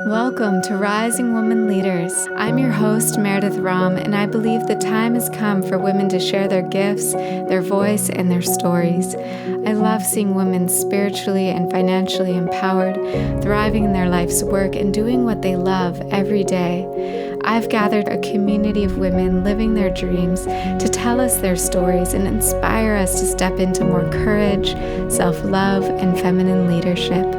Welcome to Rising Woman Leaders. I'm your host, Meredith Rom, and I believe the time has come for women to share their gifts, their voice, and their stories. I love seeing women spiritually and financially empowered, thriving in their life's work, and doing what they love every day. I've gathered a community of women living their dreams to tell us their stories and inspire us to step into more courage, self-love, and feminine leadership.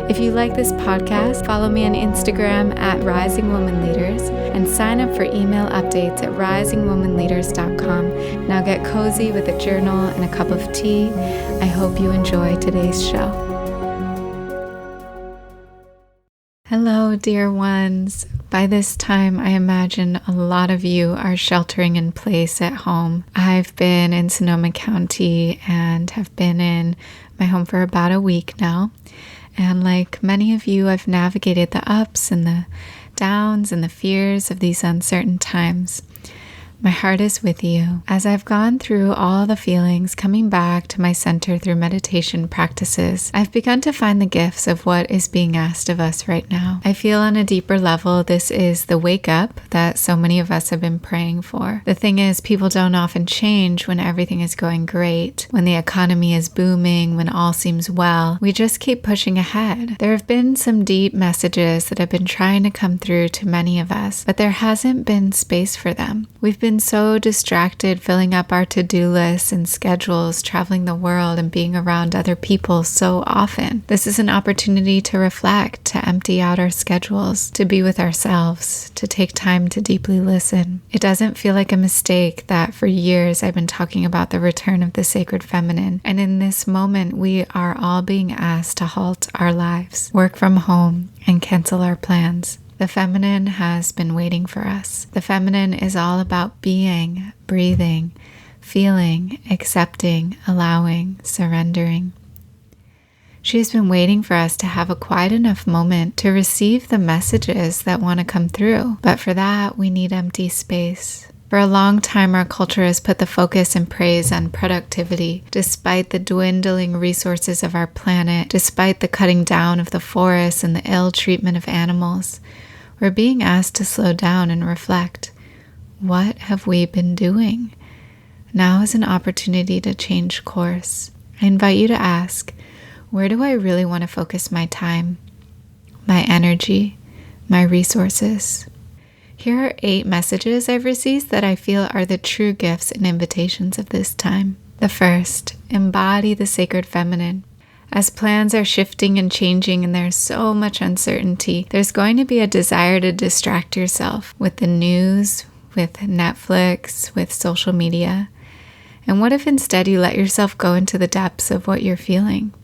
If you like this podcast, follow me on Instagram at Rising Woman Leaders and sign up for email updates at risingwomanleaders.com. Now get cozy with a journal and a cup of tea. I hope you enjoy today's show. Hello, dear ones. By this time, I imagine a lot of you are sheltering in place at home. I've been in Sonoma County and have been in my home for about a week now. And like many of you, I've navigated the ups and the downs and the fears of these uncertain times. My heart is with you. As I've gone through all the feelings, coming back to my center through meditation practices, I've begun to find the gifts of what is being asked of us right now. I feel on a deeper level, this is the wake up that so many of us have been praying for. The thing is, people don't often change when everything is going great, when the economy is booming, when all seems well. We just keep pushing ahead. There have been some deep messages that have been trying to come through to many of us, but there hasn't been space for them. We've been so distracted filling up our to-do lists and schedules, traveling the world and being around other people so often. This is an opportunity to reflect, to empty out our schedules, to be with ourselves, to take time to deeply listen. It doesn't feel like a mistake that for years I've been talking about the return of the sacred feminine, and in this moment we are all being asked to halt our lives, work from home, and cancel our plans. The feminine has been waiting for us. The feminine is all about being, breathing, feeling, accepting, allowing, surrendering. She has been waiting for us to have a quiet enough moment to receive the messages that want to come through. But for that, we need empty space. For a long time, our culture has put the focus and praise on productivity, despite the dwindling resources of our planet, despite the cutting down of the forests and the ill treatment of animals. We're being asked to slow down and reflect. What have we been doing? Now is an opportunity to change course. I invite you to ask, where do I really want to focus my time, my energy, my resources? Here are 8 messages I've received that I feel are the true gifts and invitations of this time. The first, embody the sacred feminine. As plans are shifting and changing and there's so much uncertainty, there's going to be a desire to distract yourself with the news, with Netflix, with social media. And what if instead you let yourself go into the depths of what you're feeling?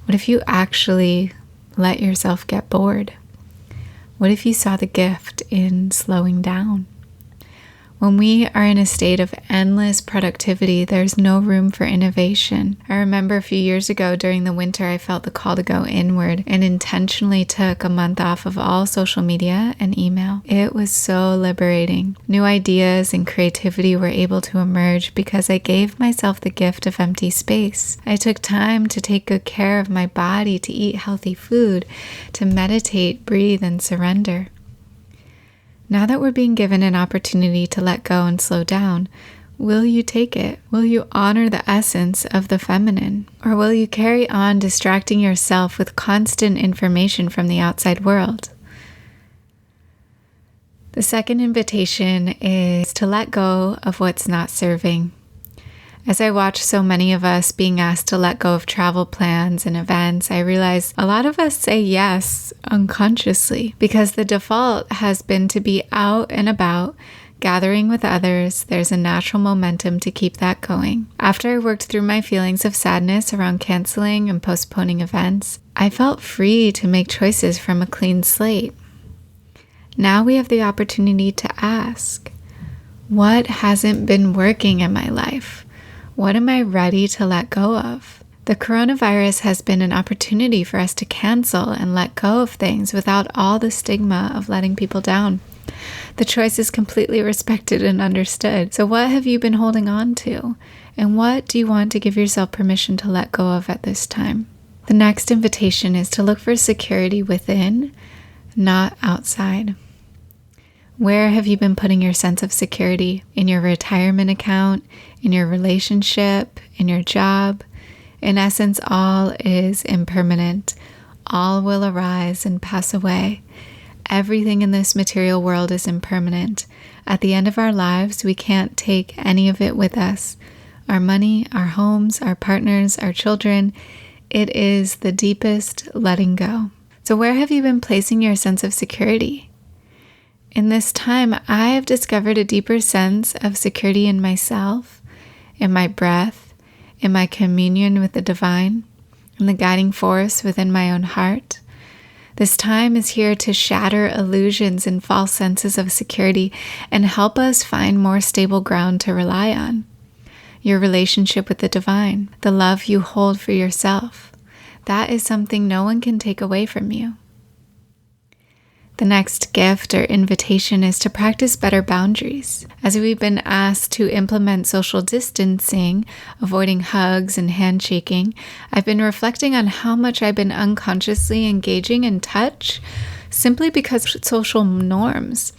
What if you actually let yourself get bored? What if you saw the gift in slowing down? When we are in a state of endless productivity, there's no room for innovation. I remember a few years ago during the winter, I felt the call to go inward and intentionally took a month off of all social media and email. It was so liberating. New ideas and creativity were able to emerge because I gave myself the gift of empty space. I took time to take good care of my body, to eat healthy food, to meditate, breathe, and surrender. Now that we're being given an opportunity to let go and slow down, will you take it? Will you honor the essence of the feminine? Or will you carry on distracting yourself with constant information from the outside world? The second invitation is to let go of what's not serving. As I watch so many of us being asked to let go of travel plans and events, I realize a lot of us say yes unconsciously because the default has been to be out and about, gathering with others. There's a natural momentum to keep that going. After I worked through my feelings of sadness around canceling and postponing events, I felt free to make choices from a clean slate. Now we have the opportunity to ask, what hasn't been working in my life? What am I ready to let go of? The coronavirus has been an opportunity for us to cancel and let go of things without all the stigma of letting people down. The choice is completely respected and understood. So what have you been holding on to? And what do you want to give yourself permission to let go of at this time? The next invitation is to look for security within not outside. Where have you been putting your sense of security? In your retirement account, in your relationship, in your job? In essence, all is impermanent. All will arise and pass away. Everything in this material world is impermanent. At the end of our lives, we can't take any of it with us. Our money, our homes, our partners, our children. It is the deepest letting go. So where have you been placing your sense of security? In this time, I have discovered a deeper sense of security in myself, in my breath, in my communion with the divine, in the guiding force within my own heart. This time is here to shatter illusions and false senses of security and help us find more stable ground to rely on. Your relationship with the divine, the love you hold for yourself, that is something no one can take away from you. The next gift or invitation is to practice better boundaries. As we've been asked to implement social distancing, avoiding hugs and handshaking, I've been reflecting on how much I've been unconsciously engaging in touch simply because of social norms.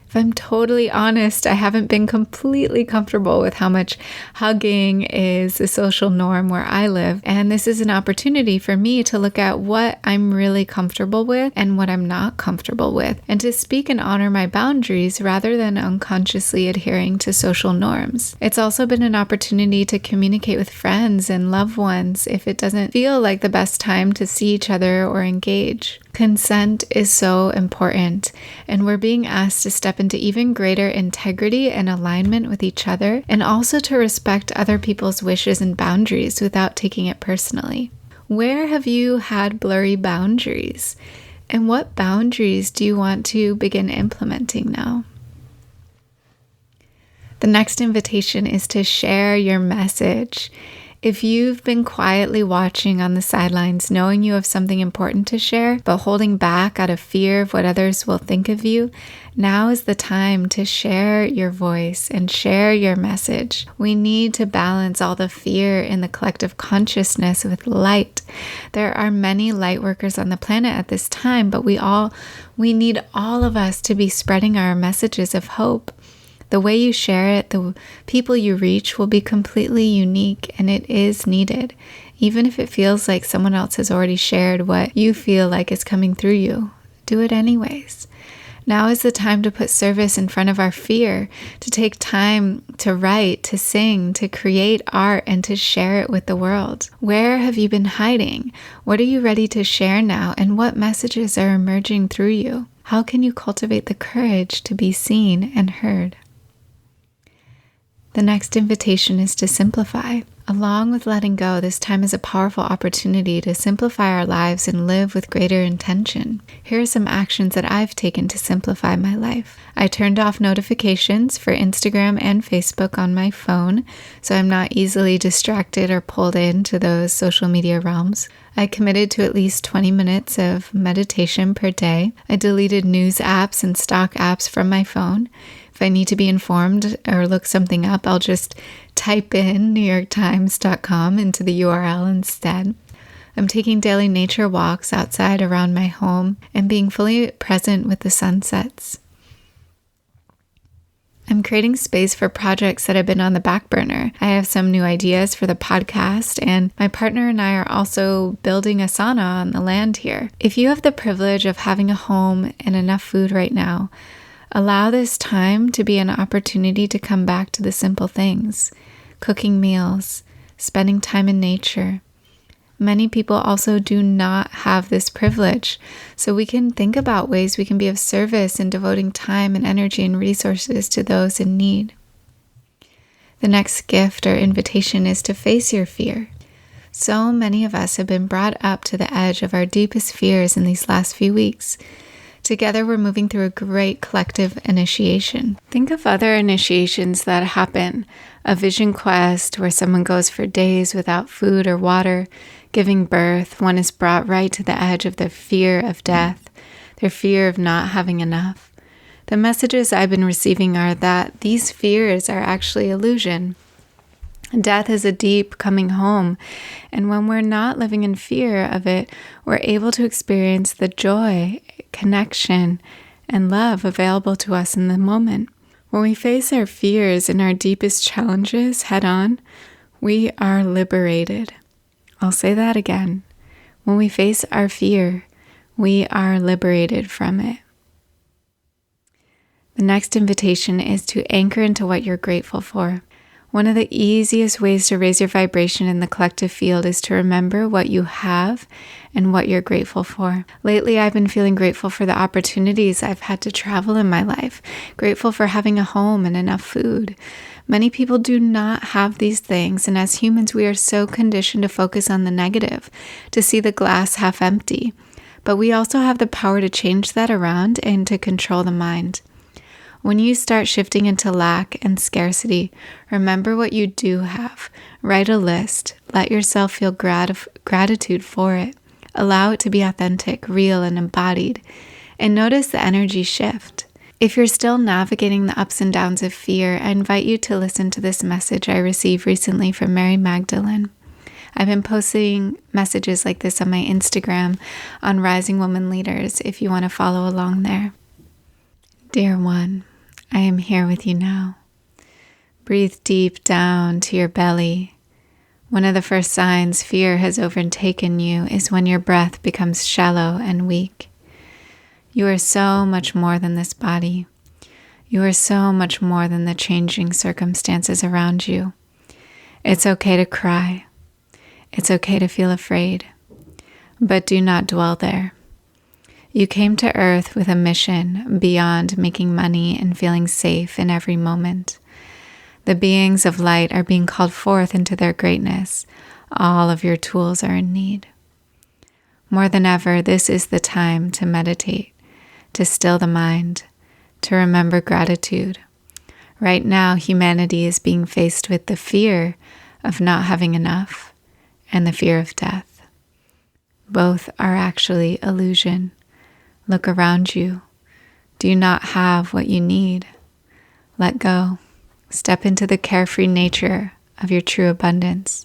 If I'm totally honest, I haven't been completely comfortable with how much hugging is a social norm where I live. And this is an opportunity for me to look at what I'm really comfortable with and what I'm not comfortable with, and to speak and honor my boundaries rather than unconsciously adhering to social norms. It's also been an opportunity to communicate with friends and loved ones if it doesn't feel like the best time to see each other or engage. Consent is so important, and we're being asked to step into even greater integrity and alignment with each other, and also to respect other people's wishes and boundaries without taking it personally. Where have you had blurry boundaries? And what boundaries do you want to begin implementing now? The next invitation is to share your message. If you've been quietly watching on the sidelines, knowing you have something important to share, but holding back out of fear of what others will think of you, now is the time to share your voice and share your message. We need to balance all the fear in the collective consciousness with light. There are many light workers on the planet at this time, but we need all of us to be spreading our messages of hope. The way you share it, the people you reach will be completely unique, and it is needed, even if it feels like someone else has already shared what you feel like is coming through you. Do it anyways. Now is the time to put service in front of our fear, to take time to write, to sing, to create art, and to share it with the world. Where have you been hiding? What are you ready to share now, and what messages are emerging through you? How can you cultivate the courage to be seen and heard? The next invitation is to simplify. Along with letting go, this time is a powerful opportunity to simplify our lives and live with greater intention. Here are some actions that I've taken to simplify my life. I turned off notifications for Instagram and Facebook on my phone, so I'm not easily distracted or pulled into those social media realms. I committed to at least 20 minutes of meditation per day. I deleted news apps and stock apps from my phone. If I need to be informed or look something up, I'll just type in NewYorkTimes.com into the URL instead. I'm taking daily nature walks outside around my home and being fully present with the sunsets. I'm creating space for projects that have been on the back burner. I have some new ideas for the podcast, and my partner and I are also building a sauna on the land here. If you have the privilege of having a home and enough food right now, allow this time to be an opportunity to come back to the simple things, cooking meals, spending time in nature. Many people also do not have this privilege, so we can think about ways we can be of service in devoting time and energy and resources to those in need. The next gift or invitation is to face your fear. So many of us have been brought up to the edge of our deepest fears in these last few weeks. Together, we're moving through a great collective initiation. Think of other initiations that happen. A vision quest where someone goes for days without food or water. Giving birth, one is brought right to the edge of their fear of death, their fear of not having enough. The messages I've been receiving are that these fears are actually illusion. Death is a deep coming home, and when we're not living in fear of it, we're able to experience the joy, connection, and love available to us in the moment. When we face our fears and our deepest challenges head on, we are liberated. I'll say that again. When we face our fear, we are liberated from it. The next invitation is to anchor into what you're grateful for. One of the easiest ways to raise your vibration in the collective field is to remember what you have and what you're grateful for. Lately, I've been feeling grateful for the opportunities I've had to travel in my life, grateful for having a home and enough food. Many people do not have these things, and as humans, we are so conditioned to focus on the negative, to see the glass half empty. But we also have the power to change that around and to control the mind. When you start shifting into lack and scarcity, remember what you do have. Write a list. Let yourself feel gratitude for it. Allow it to be authentic, real, and embodied. And notice the energy shift. If you're still navigating the ups and downs of fear, I invite you to listen to this message I received recently from Mary Magdalene. I've been posting messages like this on my Instagram on Rising Woman Leaders if you want to follow along there. Dear one, I am here with you now. Breathe deep down to your belly. One of the first signs fear has overtaken you is when your breath becomes shallow and weak. You are so much more than this body. You are so much more than the changing circumstances around you. It's okay to cry. It's okay to feel afraid. But do not dwell there. You came to Earth with a mission beyond making money and feeling safe in every moment. The beings of light are being called forth into their greatness. All of your tools are in need. More than ever, this is the time to meditate, to still the mind, to remember gratitude. Right now, humanity is being faced with the fear of not having enough and the fear of death. Both are actually illusion. Look around you. Do you not have what you need? Let go. Step into the carefree nature of your true abundance.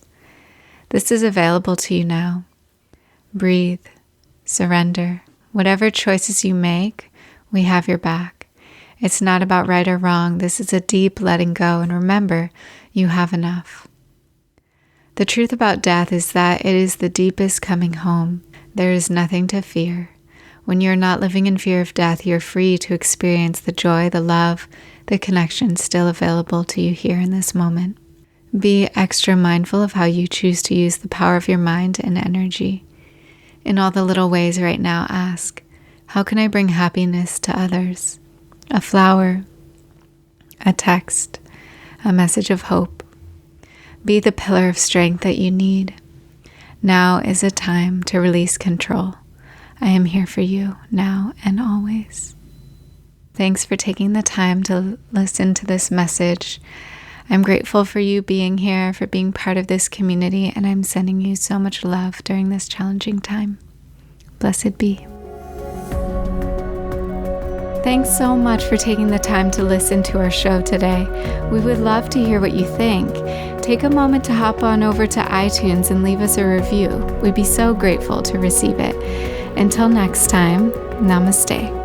This is available to you now. Breathe. Surrender. Whatever choices you make, we have your back. It's not about right or wrong. This is a deep letting go, and remember, you have enough. The truth about death is that it is the deepest coming home. There is nothing to fear. When you're not living in fear of death, you're free to experience the joy, the love, the connection still available to you here in this moment. Be extra mindful of how you choose to use the power of your mind and energy. In all the little ways right now, ask, how can I bring happiness to others? A flower, a text, a message of hope. Be the pillar of strength that you need. Now is a time to release control. I am here for you now and always. Thanks for taking the time to listen to this message. I'm grateful for you being here, for being part of this community, and I'm sending you so much love during this challenging time. Blessed be. Thanks so much for taking the time to listen to our show today. We would love to hear what you think. Take a moment to hop on over to iTunes and leave us a review. We'd be so grateful to receive it. Until next time, namaste.